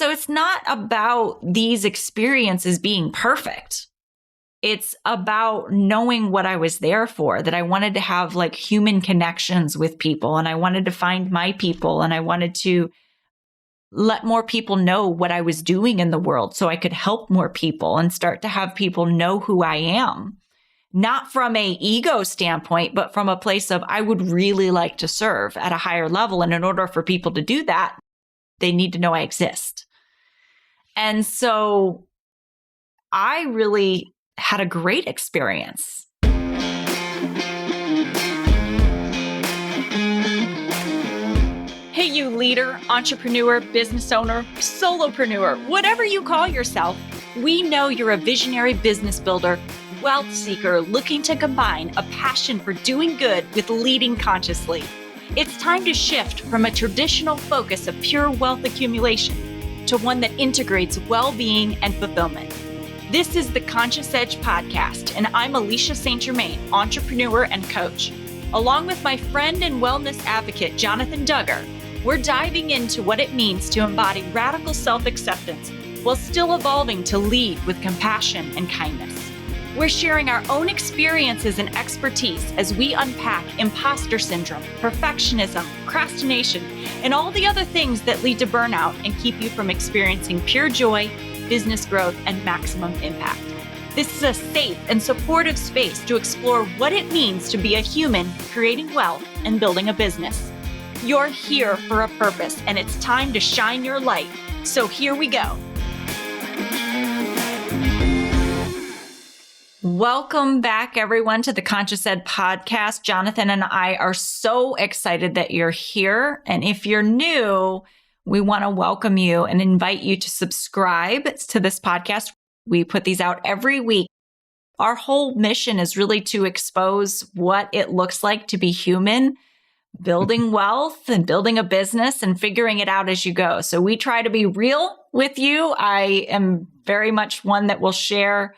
So it's not about these experiences being perfect. It's about knowing what I was there for, that I wanted to have like human connections with people, and I wanted to find my people, and I wanted to let more people know what I was doing in the world so I could help more people and start to have people know who I am. Not from a ego standpoint, but from a place of I would really like to serve at a higher level. And in order for people to do that, they need to know I exist. And so I really had a great experience. Hey, you leader, entrepreneur, business owner, solopreneur, whatever you call yourself, we know you're a visionary business builder, wealth seeker looking to combine a passion for doing good with leading consciously. It's time to shift from a traditional focus of pure wealth accumulation to one that integrates well-being and fulfillment. This is the Conscious Edge podcast, and I'm Alecia St.Germain, entrepreneur and coach. Along with my friend and wellness advocate, Jonathan Duggar, we're diving into what it means to embody radical self-acceptance while still evolving to lead with compassion and kindness. We're sharing our own experiences and expertise as we unpack imposter syndrome, perfectionism, procrastination, and all the other things that lead to burnout and keep you from experiencing pure joy, business growth, and maximum impact. This is a safe and supportive space to explore what it means to be a human creating wealth and building a business. You're here for a purpose, and it's time to shine your light. So here we go. Welcome back, everyone, to the Conscious Ed podcast. Jonathan and I are so excited that you're here. And if you're new, we want to welcome you and invite you to subscribe to this podcast. We put these out every week. Our whole mission is really to expose what it looks like to be human, building wealth and building a business and figuring it out as you go. So we try to be real with you. I am very much one that will share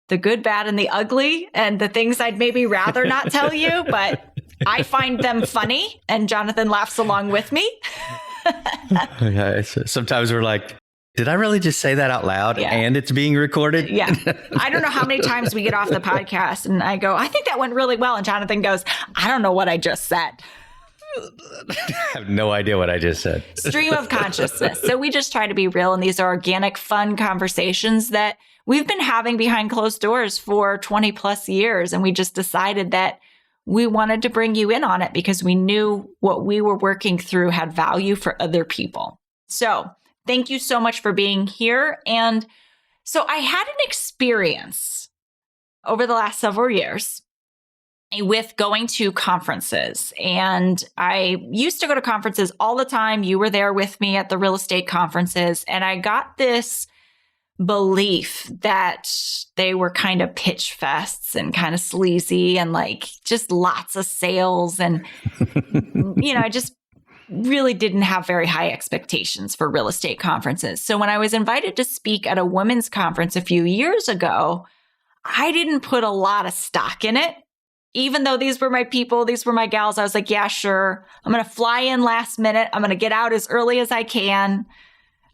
the good, bad, and the ugly, and the things I'd maybe rather not tell you, but I find them funny, and Jonathan laughs along with me. Yeah, sometimes we're like, did I really just say that out loud? Yeah. And it's being recorded? Yeah. I don't know how many times we get off the podcast and I go, I think that went really well. And Jonathan goes, I don't know what I just said. I have no idea what I just said. Stream of consciousness. So we just try to be real. And these are organic, fun conversations that we've been having behind closed doors for 20 plus years. And we just decided that we wanted to bring you in on it because we knew what we were working through had value for other people. So thank you so much for being here. And so I had an experience over the last several years with going to conferences. And I used to go to conferences all the time. You were there with me at the real estate conferences. And I got this belief that they were kind of pitch fests and kind of sleazy and like just lots of sales. And, I just really didn't have very high expectations for real estate conferences. So when I was invited to speak at a women's conference a few years ago, I didn't put a lot of stock in it. Even though these were my people, these were my gals, I was like, yeah, sure. I'm going to fly in last minute. I'm going to get out as early as I can.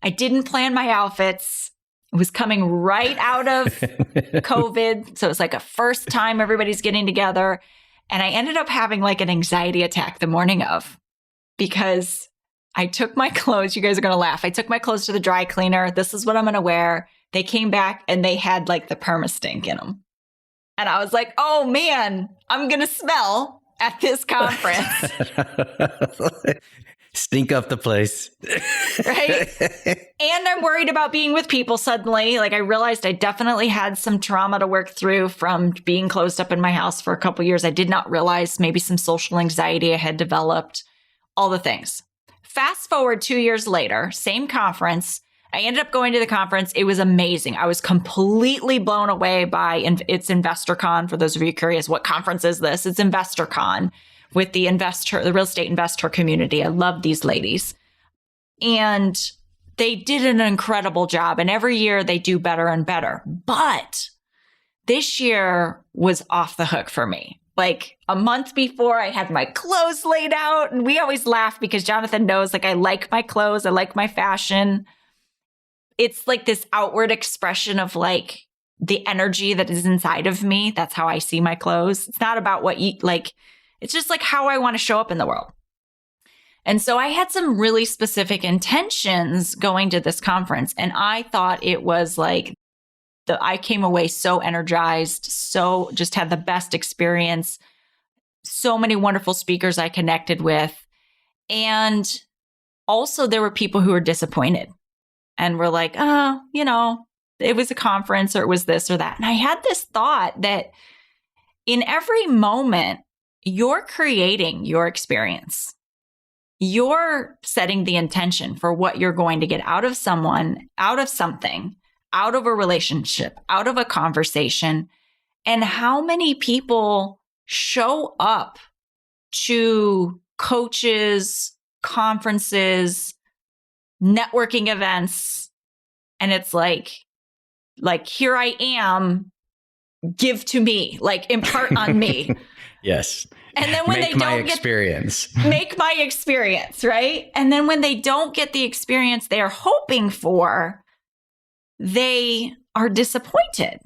I didn't plan my outfits. It was coming right out of COVID. So it was like a first time everybody's getting together. And I ended up having like an anxiety attack the morning of, because I took my clothes. You guys are going to laugh. I took my clothes to the dry cleaner. This is what I'm going to wear. They came back and they had like the perma-stink in them. And I was like, oh man, I'm going to smell at this conference. Stink up the place. Right? And I'm worried about being with people suddenly. Like I realized I definitely had some trauma to work through from being closed up in my house for a couple of years. I did not realize maybe some social anxiety I had developed, all the things. Fast forward 2 years later, same conference. I ended up going to the conference. It was amazing. I was completely blown away by it's InvestHer Con. For those of you curious, what conference is this? It's InvestHer Con with the real estate investor community. I love these ladies. And they did an incredible job. And every year they do better and better. But this year was off the hook for me. Like a month before, I had my clothes laid out. And we always laugh because Jonathan knows, like, I like my clothes. I like my fashion. it's like this outward expression of like the energy that is inside of me. That's how I see my clothes. It's not about what you like. It's just like how I want to show up in the world. And so I had some really specific intentions going to this conference. And I thought it was like, I came away so energized, so just had the best experience. So many wonderful speakers I connected with. And also there were people who were disappointed and were like, oh, it was a conference or it was this or that. And I had this thought that in every moment, you're creating your experience. You're setting the intention for what you're going to get out of someone, out of something, out of a relationship, out of a conversation. And how many people show up to coaches, conferences, networking events, and it's like, here I don't give to me, like impart on me. Yes. And then when make they don't make my experience, right? And then when they don't get the experience they are hoping for, they are disappointed.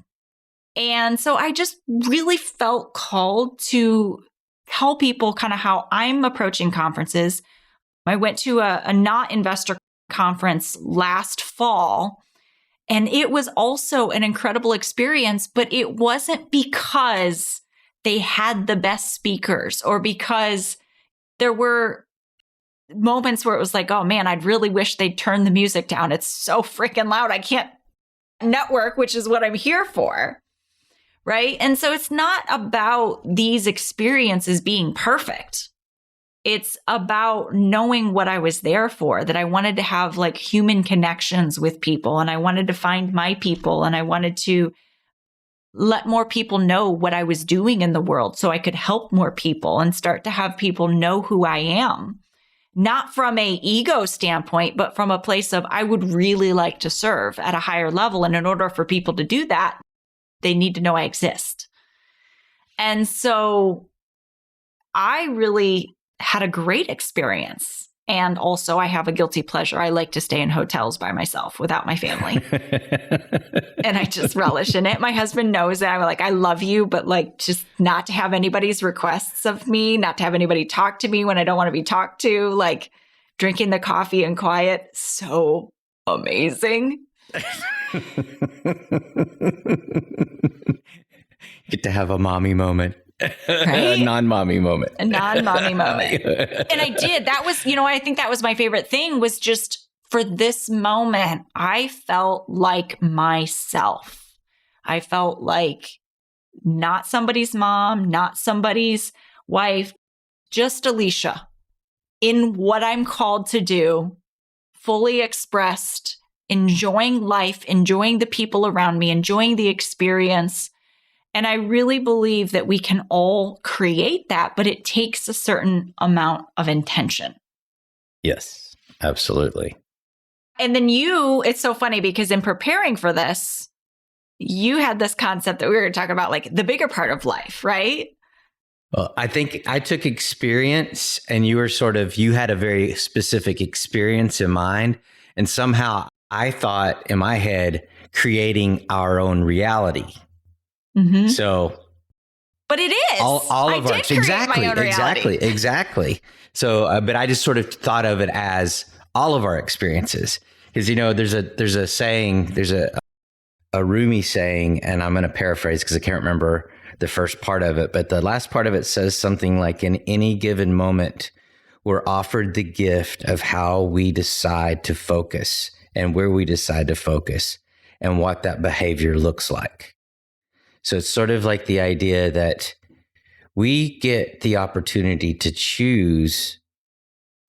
And so I just really felt called to tell people kind of how I'm approaching conferences. I went to a not investor conference last fall, and it was also an incredible experience, but it wasn't because they had the best speakers or because there were moments where it was like, oh man, I'd really wish they'd turn the music down. It's so freaking loud. I can't network, which is what I'm here for. Right. And so it's not about these experiences being perfect. It's about knowing what I was there for, that I wanted to have like human connections with people, and I wanted to find my people, and I wanted to let more people know what I was doing in the world so I could help more people and start to have people know who I am. Not from an ego standpoint, but from a place of I would really like to serve at a higher level. And in order for people to do that, they need to know I exist. And so I really had a great experience. And also I have a guilty pleasure. I like to stay in hotels by myself without my family. And I just relish in it. My husband knows that I'm like, I love you, but like just not to have anybody's requests of me, not to have anybody talk to me when I don't want to be talked to, like drinking the coffee in quiet. So amazing. Get to have a mommy moment. Right? A non-mommy moment. A non-mommy moment. And I did. That was, I think that was my favorite thing, was just for this moment, I felt like myself. I felt like not somebody's mom, not somebody's wife, just Alecia in what I'm called to do, fully expressed, enjoying life, enjoying the people around me, enjoying the experience. And I really believe that we can all create that, but it takes a certain amount of intention. Yes, absolutely. And then it's so funny because in preparing for this, you had this concept that we were going to talk about, like the bigger part of life, right? Well, I think I took experience and you had a very specific experience in mind. And somehow I thought in my head, creating our own reality. Mm-hmm. So, but it is all of ours. Exactly. So, but I just sort of thought of it as all of our experiences, because there's a saying, there's a Rumi saying, and I'm going to paraphrase because I can't remember the first part of it, but the last part of it says something like, in any given moment, we're offered the gift of how we decide to focus and where we decide to focus and what that behavior looks like. So it's sort of like the idea that we get the opportunity to choose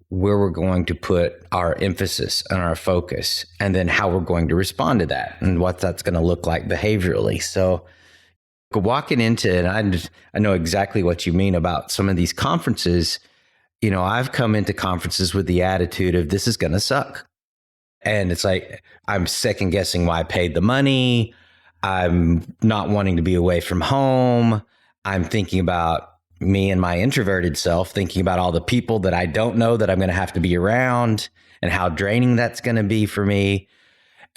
where we're going to put our emphasis and our focus, and then how we're going to respond to that and what that's going to look like behaviorally. So walking into it, I know exactly what you mean about some of these conferences. I've come into conferences with the attitude of this is going to suck. And it's like, I'm second guessing why I paid the money. I'm not wanting to be away from home. I'm thinking about me and my introverted self, thinking about all the people that I don't know that I'm going to have to be around and how draining that's going to be for me.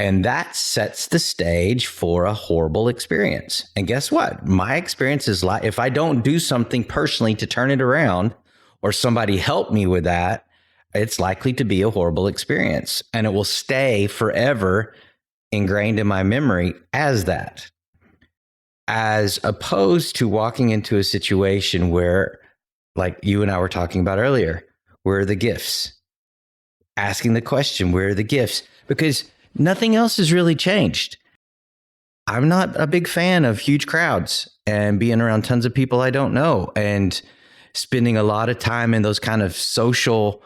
And that sets the stage for a horrible experience. And guess what? My experience is like, if I don't do something personally to turn it around, or somebody help me with that, it's likely to be a horrible experience. And it will stay forever ingrained in my memory as that. As opposed to walking into a situation where, like you and I were talking about earlier, where are the gifts? Asking the question, where are the gifts? Because nothing else has really changed. I'm not a big fan of huge crowds and being around tons of people I don't know and spending a lot of time in those kind of social,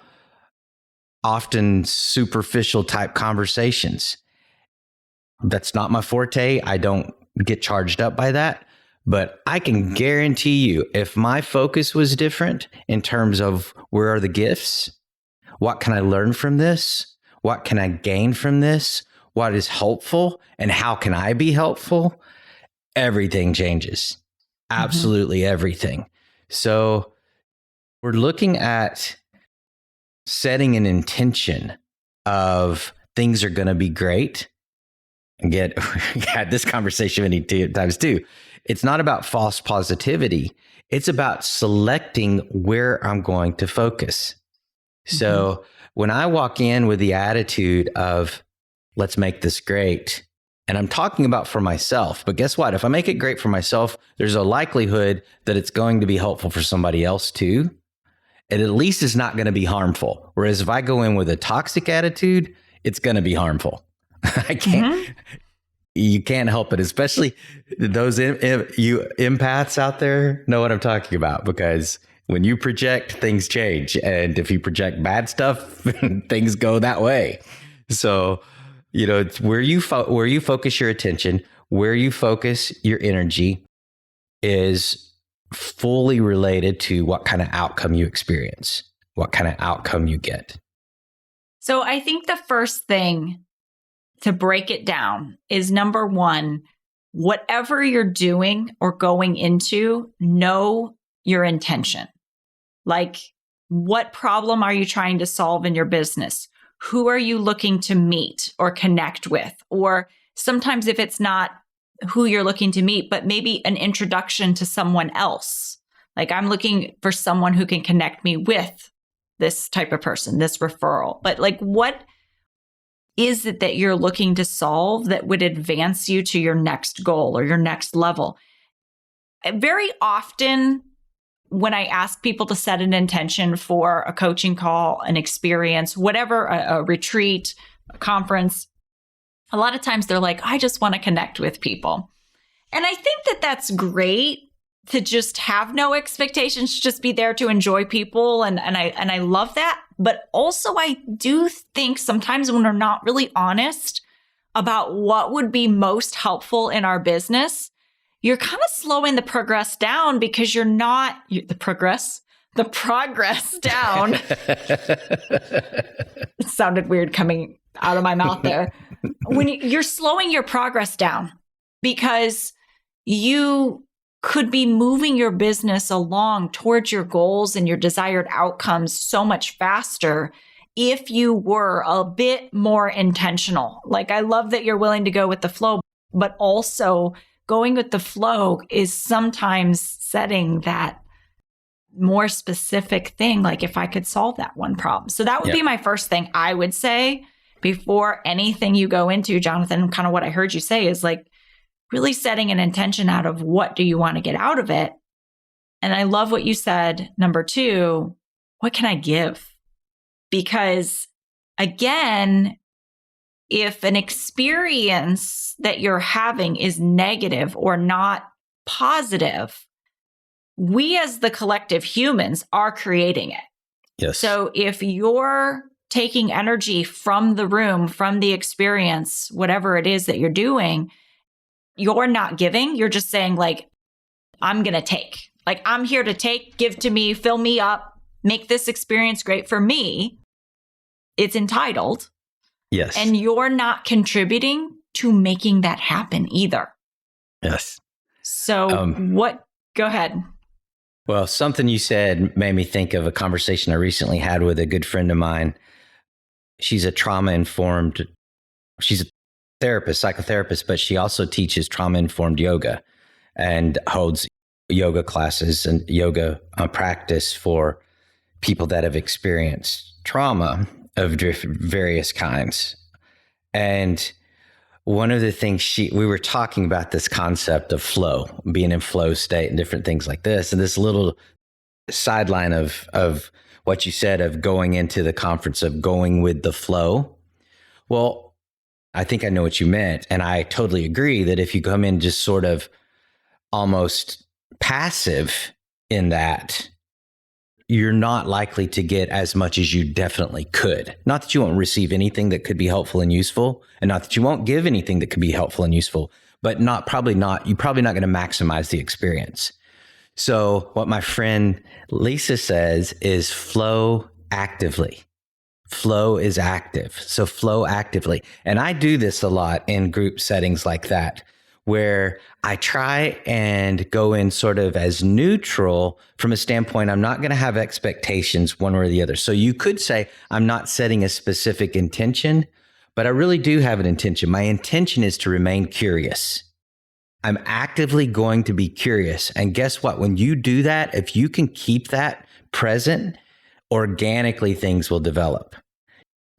often superficial type conversations. That's not my forte. I don't get charged up by that. But I can guarantee you, if my focus was different in terms of where are the gifts, what can I learn from this? What can I gain from this? What is helpful? And how can I be helpful? Everything changes. Absolutely everything. So we're looking at setting an intention of things are going to be great. And we had this conversation many times too. It's not about false positivity. It's about selecting where I'm going to focus. So when I walk in with the attitude of, let's make this great, and I'm talking about for myself, but guess what? If I make it great for myself, there's a likelihood that it's going to be helpful for somebody else too. It at least is not going to be harmful. Whereas if I go in with a toxic attitude, it's going to be harmful. I can't. You can't help it, especially those you empaths out there know what I'm talking about, because when you project, things change. And if you project bad stuff, things go that way. So, it's where you focus your attention, where you focus your energy is fully related to what kind of outcome you experience, what kind of outcome you get. So I think the first thing to break it down is, number one, whatever you're doing or going into, know your intention. Like, what problem are you trying to solve in your business? Who are you looking to meet or connect with? Or sometimes if it's not who you're looking to meet, but maybe an introduction to someone else. Like, I'm looking for someone who can connect me with this type of person, this referral. But like, what is it that you're looking to solve that would advance you to your next goal or your next level? Very often, when I ask people to set an intention for a coaching call, an experience, whatever, a retreat, a conference, a lot of times they're like, I just want to connect with people. And I think that that's great to just have no expectations, just be there to enjoy people. And I love that. But also I do think sometimes when we're not really honest about what would be most helpful in our business, you're kind of slowing the progress down because you're not the progress down. It sounded weird coming out of my mouth there. When you're slowing your progress down because you could be moving your business along towards your goals and your desired outcomes so much faster if you were a bit more intentional. Like, I love that you're willing to go with the flow, but also going with the flow is sometimes setting that more specific thing. Like, if I could solve that one problem. So that would be my first thing I would say before anything you go into, Jonathan. Kind of what I heard you say is like, really setting an intention out of what do you want to get out of it. And I love what you said. Number two, what can I give? Because again, if an experience that you're having is negative or not positive, we as the collective humans are creating it. Yes. So if you're taking energy from the room, from the experience, whatever it is that you're doing, you're not giving. You're just saying like, I'm going to take. Like, I'm here to take, give to me, fill me up, make this experience great for me. It's entitled. Yes. And you're not contributing to making that happen either. Yes. So go ahead. Well, something you said made me think of a conversation I recently had with a good friend of mine. She's a trauma-informed, she's psychotherapist, but she also teaches trauma-informed yoga and holds yoga classes and yoga practice for people that have experienced trauma of various kinds. And one of the things we were talking about this concept of flow, being in flow state and different things like this. And this little sideline of what you said of going into the conference, of going with the flow. Well, I think I know what you meant. And I totally agree that if you come in just sort of almost passive in that, you're not likely to get as much as you definitely could. Not that you won't receive anything that could be helpful and useful, and not that you won't give anything that could be helpful and useful, but you're probably not going to maximize the experience. So what my friend Lisa says is flow actively. Flow is active. So flow actively. And I do this a lot in group settings like that, where I try and go in sort of as neutral from a standpoint. I'm not going to have expectations one way or the other. So you could say I'm not setting a specific intention, but I really do have an intention. My intention is to remain curious. I'm actively going to be curious. And guess what? When you do that, if you can keep that present, organically things will develop.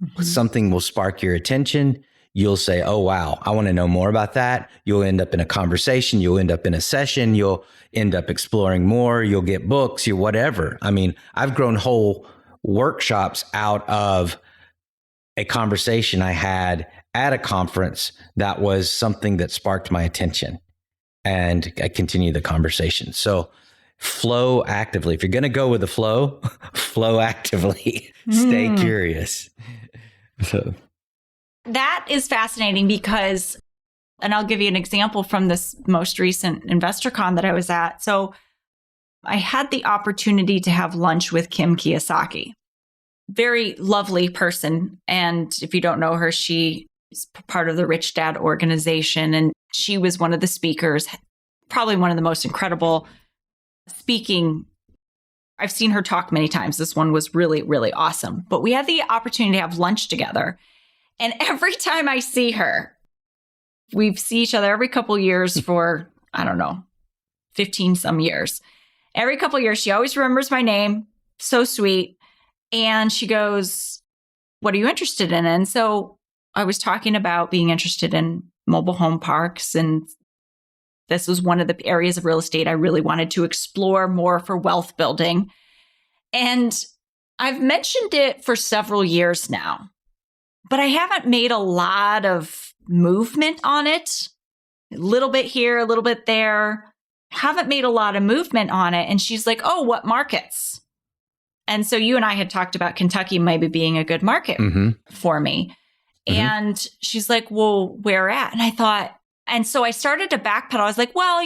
Mm-hmm. Something will spark your attention. You'll say, oh, wow, I want to know more about that. You'll end up in a conversation. You'll end up in a session. You'll end up exploring more. You'll get books, whatever. I mean, I've grown whole workshops out of a conversation I had at a conference that was something that sparked my attention, and I continue the conversation. So flow actively. If you're going to go with the flow, flow actively. Stay curious. So that is fascinating because, and I'll give you an example from this most recent InvestHer Con that I was at. So I had the opportunity to have lunch with Kim Kiyosaki. Very lovely person. And if you don't know her, she is part of the Rich Dad organization. And she was one of the speakers, probably one of the most incredible speaking. I've seen her talk many times. This one was really, really awesome. But we had the opportunity to have lunch together. And every time I see her, we see each other every couple of years for, 15 some years. Every couple of years, she always remembers my name. So sweet. And she goes, what are you interested in? And so I was talking about being interested in mobile home parks. And this was one of the areas of real estate I really wanted to explore more for wealth building. And I've mentioned it for several years now, but I haven't made a lot of movement on it. A little bit here, a little bit there. Haven't made a lot of movement on it. And she's like, oh, what markets? And so you and I had talked about Kentucky maybe being a good market for me. Mm-hmm. And she's like, well, where at? And I thought, and so I started to backpedal. I was like, well,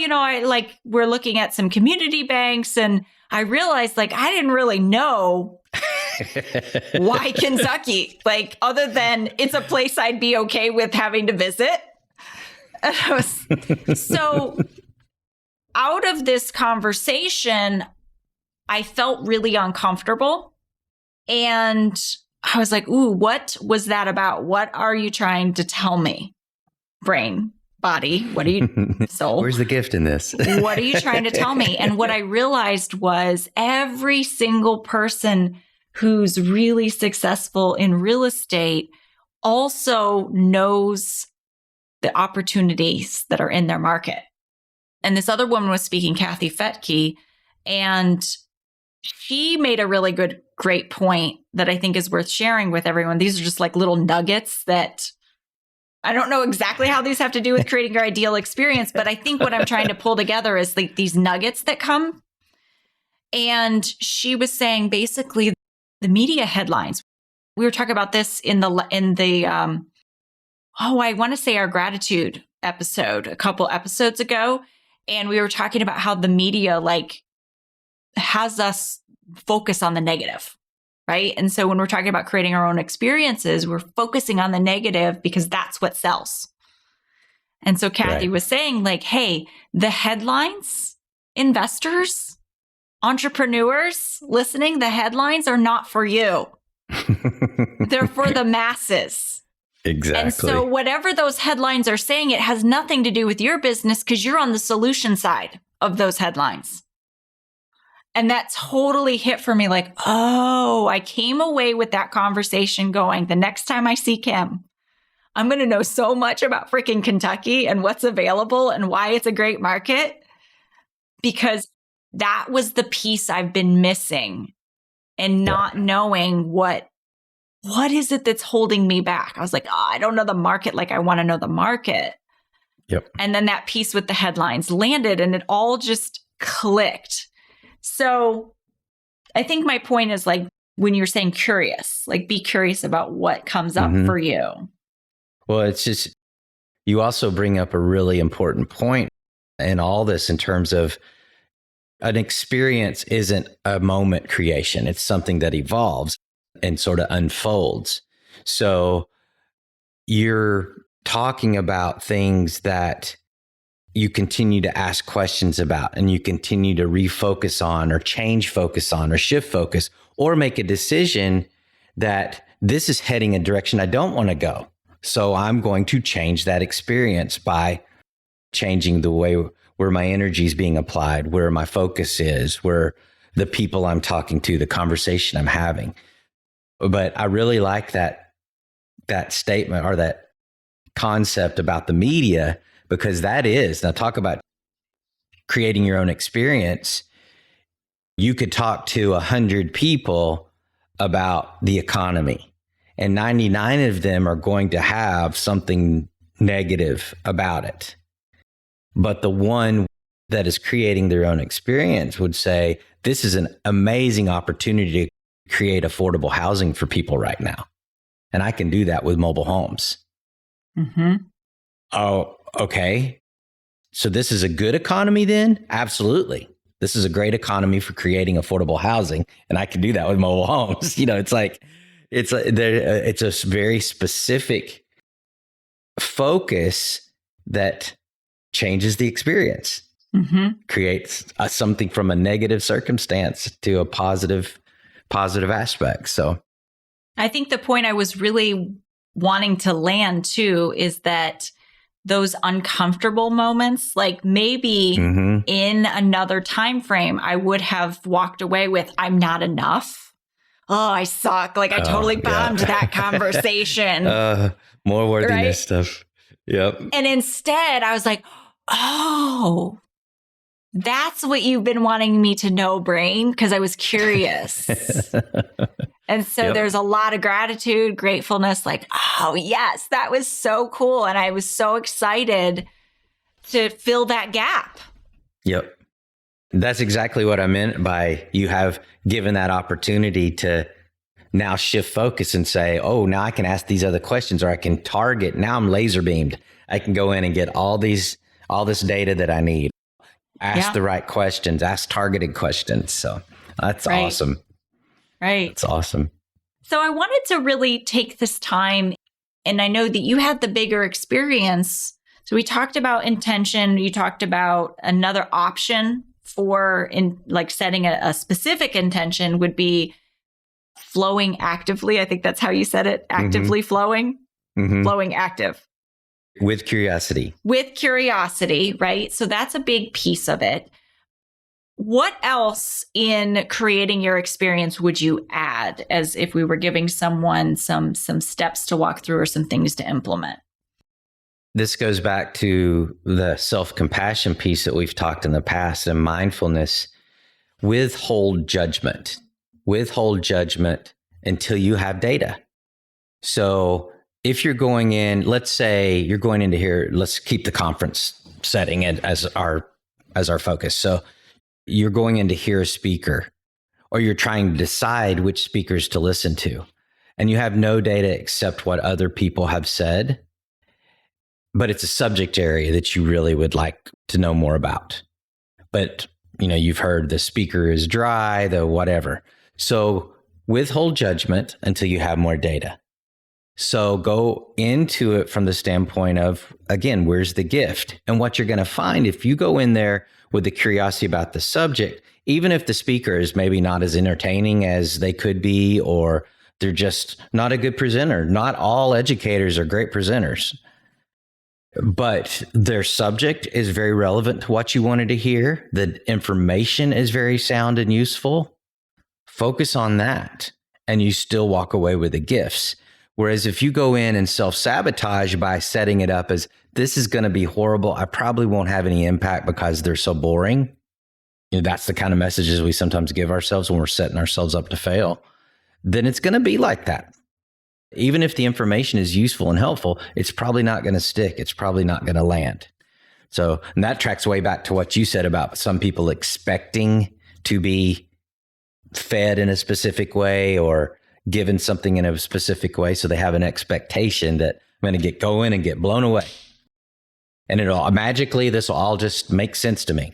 we're looking at some community banks. And I realized I didn't really know why Kentucky, other than it's a place I'd be okay with having to visit. And I was, so out of this conversation, I felt really uncomfortable. And I was like, ooh, what was that about? What are you trying to tell me? Brain, body, what are you, soul? Where's the gift in this? What are you trying to tell me? And what I realized was every single person who's really successful in real estate also knows the opportunities that are in their market. And this other woman was speaking, Kathy Fettke, and she made a really great point that I think is worth sharing with everyone. These are just little nuggets that I don't know exactly how these have to do with creating your ideal experience, but I think what I'm trying to pull together is these nuggets that come. And she was saying basically the media headlines. We were talking about this in the I want to say our gratitude episode a couple episodes ago. And we were talking about how the media has us focus on the negative, right? And so when we're talking about creating our own experiences, we're focusing on the negative because that's what sells. And so Kathy was saying hey, the headlines, investors, entrepreneurs listening, the headlines are not for you. They're for the masses. Exactly. And so whatever those headlines are saying, it has nothing to do with your business because you're on the solution side of those headlines. And that totally hit for me like, oh, I came away with that conversation going, the next time I see Kim, I'm going to know so much about freaking Kentucky and what's available and why it's a great market, because that was the piece I've been missing and not knowing what is it that's holding me back. I was like, oh, I don't know the market like I want to know the market. Yep. And then that piece with the headlines landed and it all just clicked. So I think my point is like when you're saying curious, like be curious about what comes up for you. Well, it's just, you also bring up a really important point in all this in terms of an experience isn't a moment creation. It's something that evolves and sort of unfolds. So you're talking about things that you continue to ask questions about and you continue to refocus on or change focus on or shift focus or make a decision that this is heading a direction I don't want to go. So I'm going to change that experience by changing the way where my energy is being applied, where my focus is, where the people I'm talking to, the conversation I'm having. But I really like that statement or that concept about the media, because that is, now talk about creating your own experience. You could talk to 100 people about the economy and 99 of them are going to have something negative about it. But the one that is creating their own experience would say, this is an amazing opportunity to create affordable housing for people right now. And I can do that with mobile homes. Oh, okay. So this is a good economy then? Absolutely. This is a great economy for creating affordable housing. And I can do that with mobile homes. It's like, it's a very specific focus that changes the experience, creates something from a negative circumstance to a positive aspect. So I think the point I was really wanting to land too is that those uncomfortable moments, like maybe in another time frame, I would have walked away with, I'm not enough. Oh, I suck. Like I totally bombed that conversation. More worthiness stuff. Yep. And instead I was like, oh, that's what you've been wanting me to know, brain, because I was curious. And so there's a lot of gratitude, gratefulness, like, oh, yes, that was so cool. And I was so excited to fill that gap. Yep. That's exactly what I meant by you have given that opportunity to now shift focus and say, oh, now I can ask these other questions or I can target. Now I'm laser beamed. I can go in and get all this data that I need. Ask the right questions, ask targeted questions. So that's awesome. Right. It's awesome. So I wanted to really take this time, and I know that you had the bigger experience. So we talked about intention. You talked about another option for setting a specific intention would be flowing actively. I think that's how you said it. Actively flowing, flowing active. With curiosity. With curiosity, right? So that's a big piece of it. What else in creating your experience would you add as if we were giving someone some steps to walk through or some things to implement? This goes back to the self-compassion piece that we've talked in the past and mindfulness. Withhold judgment. Withhold judgment until you have data. So if you're going in, let's say you're going into here, let's keep the conference setting as our focus. So you're going in to hear a speaker, or you're trying to decide which speakers to listen to, and you have no data except what other people have said, but it's a subject area that you really would like to know more about. But, you've heard the speaker is dry, the whatever. So withhold judgment until you have more data. So go into it from the standpoint of, again, where's the gift? And what you're going to find if you go in there with the curiosity about the subject, even if the speaker is maybe not as entertaining as they could be, or They're just not a good presenter. Not all educators are great presenters, but their subject is very relevant to what you wanted to hear. The information is very sound and useful. Focus on that, and you still walk away with the gifts. Whereas if you go in and self-sabotage by setting it up as, this is going to be horrible, I probably won't have any impact because they're so boring. That's the kind of messages we sometimes give ourselves when we're setting ourselves up to fail. Then it's going to be like that. Even if the information is useful and helpful, it's probably not going to stick. It's probably not going to land. So, and that tracks way back to what you said about some people expecting to be fed in a specific way or given something in a specific way. So they have an expectation that I'm going to get going and get blown away. And this will all just make sense to me.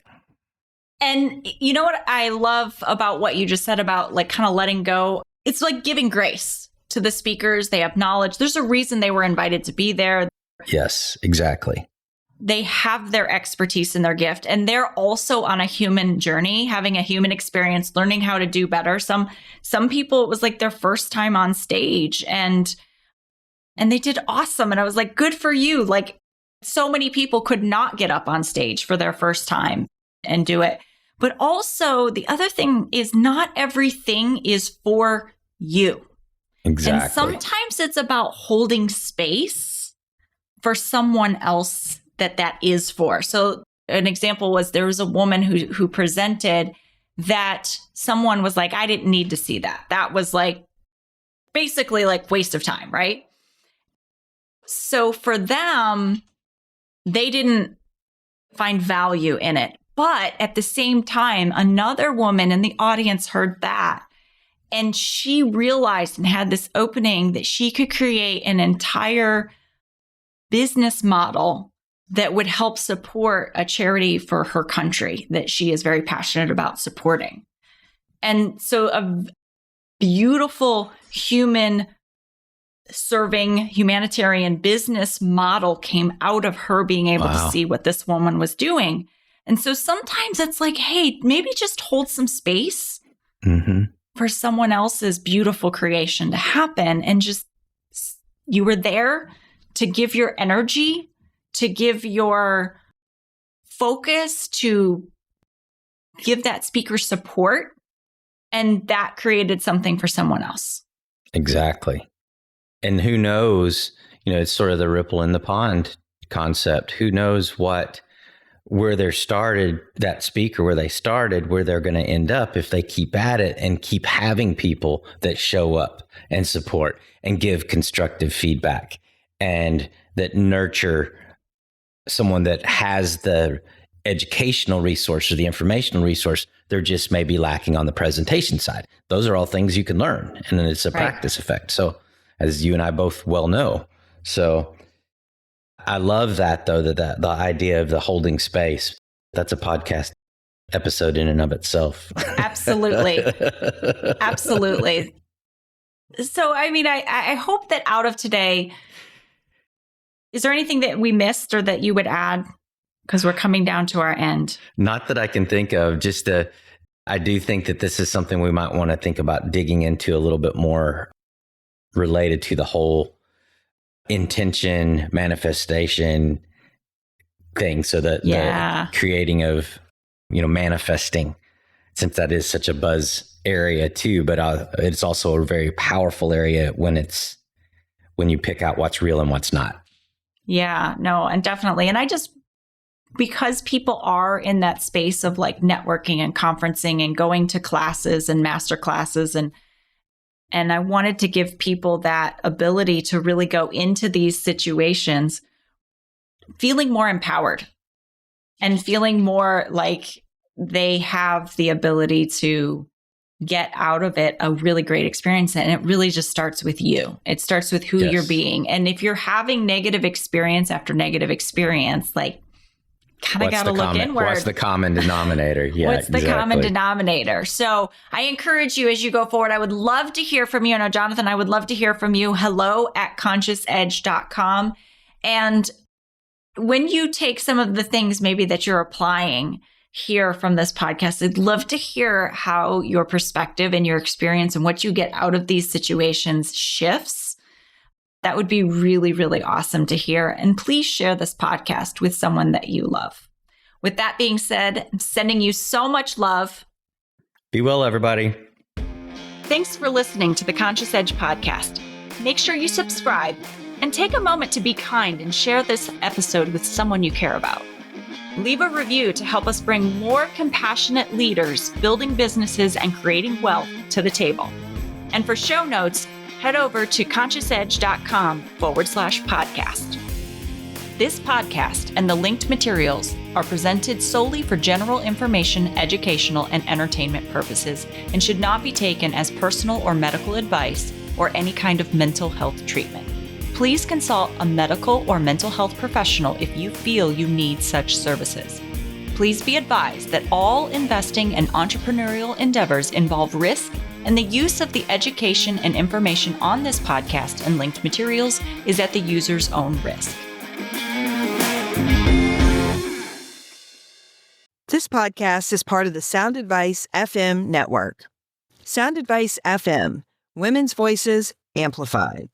And you know what I love about what you just said about like kind of letting go? It's like giving grace to the speakers. They have knowledge. There's a reason they were invited to be there. Yes, exactly. They have their expertise and their gift, and they're also on a human journey, having a human experience, learning how to do better. Some people, it was like their first time on stage and they did awesome. And I was like, good for you. Like so many people could not get up on stage for their first time and do it. But also the other thing is not everything is for you. Exactly. And sometimes it's about holding space for someone else that is for. So an example was there was a woman who presented that someone was like, I didn't need to see that. That was like basically like waste of time, right? So for them, they didn't find value in it. But at the same time, another woman in the audience heard that. And she realized and had this opening that she could create an entire business model that would help support a charity for her country that she is very passionate about supporting. And so a beautiful human serving humanitarian business model came out of her being able to see what this woman was doing. And so sometimes it's like, hey, maybe just hold some space for someone else's beautiful creation to happen. And just, you were there to give your energy, to give your focus, to give that speaker support. And that created something for someone else. Exactly. And who knows, it's sort of the ripple in the pond concept. Who knows where they started, that speaker, where they started, where they're going to end up if they keep at it and keep having people that show up and support and give constructive feedback and that nurture someone that has the educational resource or the informational resource. They're just maybe lacking on the presentation side. Those are all things you can learn. And then it's a practice effect. So as you and I both well know. So I love that, though, that the idea of the holding space, that's a podcast episode in and of itself. Absolutely. Absolutely. So, I mean, I hope that out of today, is there anything that we missed or that you would add? Because we're coming down to our end. Not that I can think of, I do think that this is something we might want to think about digging into a little bit more related to the whole intention, manifestation thing. So that the creating of, manifesting, since that is such a buzz area too, but it's also a very powerful area when you pick out what's real and what's not. Yeah, no, and definitely. And because people are in that space of like networking and conferencing and going to classes and master classes and I wanted to give people that ability to really go into these situations feeling more empowered and feeling more like they have the ability to get out of it a really great experience. And it really just starts with you. It starts with who you're being. And if you're having negative experience after negative experience, like kind of got to look inward. What's the common denominator? Yeah, what's the common denominator? So I encourage you as you go forward. I would love to hear from you. I know, Jonathan, I would love to hear from you. hello@consciousedge.com. And when you take some of the things maybe that you're applying, hear from this podcast. I'd love to hear how your perspective and your experience and what you get out of these situations shifts. That would be really, really awesome to hear. And please share this podcast with someone that you love. With that being said, I'm sending you so much love. Be well, everybody. Thanks for listening to the Conscious Edge podcast. Make sure you subscribe and take a moment to be kind and share this episode with someone you care about. Leave a review to help us bring more compassionate leaders building businesses and creating wealth to the table. And for show notes, head over to changed.Once/podcast. This podcast and the linked materials are presented solely for general information, educational, and entertainment purposes and should not be taken as personal or medical advice or any kind of mental health treatment. Please consult a medical or mental health professional if you feel you need such services. Please be advised that all investing and entrepreneurial endeavors involve risk, and the use of the education and information on this podcast and linked materials is at the user's own risk. This podcast is part of the Sound Advice FM network. Sound Advice FM, women's voices amplified.